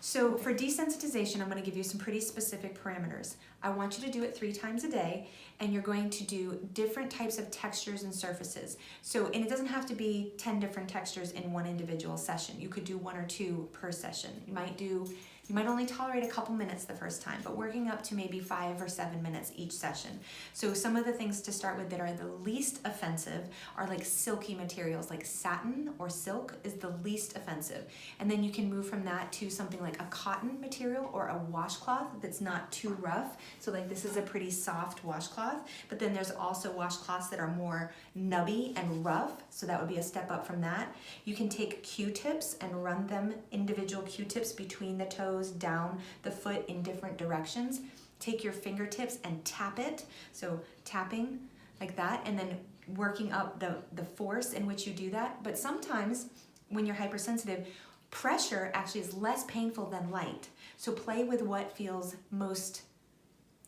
So for desensitization, I'm going to give you some pretty specific parameters. I want you to do it 3 times a day, and you're going to do different types of textures and surfaces. And it doesn't have to be 10 different textures in one individual session. You could do 1 or 2 per session. You might only tolerate a couple minutes the first time, but working up to maybe 5 or 7 minutes each session. So some of the things to start with that are the least offensive are like silky materials, like satin or silk is the least offensive. And then you can move from that to something like a cotton material or a washcloth that's not too rough. So like this is a pretty soft washcloth, but then there's also washcloths that are more nubby and rough. So that would be a step up from that. You can take Q-tips and run them, individual Q-tips between the toes, down the foot in different directions. Take your fingertips and tap it. So tapping like that, and then working up the force in which you do that. But sometimes when you're hypersensitive, pressure actually is less painful than light. So play with what feels most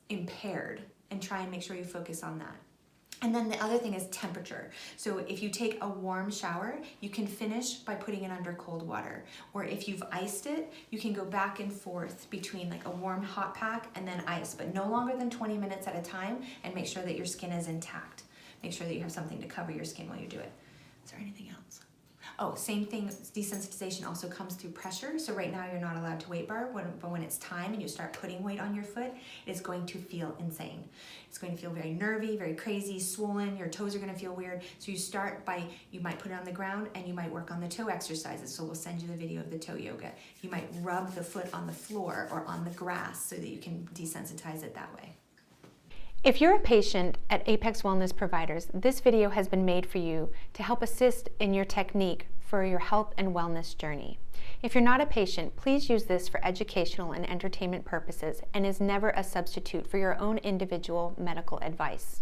impaired and try and make sure you focus on that. And then the other thing is temperature. So if you take a warm shower, you can finish by putting it under cold water. Or if you've iced it, you can go back and forth between like a warm hot pack and then ice, but no longer than 20 minutes at a time, and make sure that your skin is intact. Make sure that you have something to cover your skin while you do it. Is there anything else? Oh, same thing, desensitization also comes through pressure. So right now you're not allowed to weight bar, but when it's time and you start putting weight on your foot, it's going to feel insane. It's going to feel very nervy, very crazy, swollen, your toes are gonna feel weird. So you start by, you might put it on the ground and you might work on the toe exercises. So we'll send you the video of the toe yoga. You might rub the foot on the floor or on the grass so that you can desensitize it that way. If you're a patient at Apex Wellness Providers, this video has been made for you to help assist in your technique for your health and wellness journey. If you're not a patient, please use this for educational and entertainment purposes and is never a substitute for your own individual medical advice.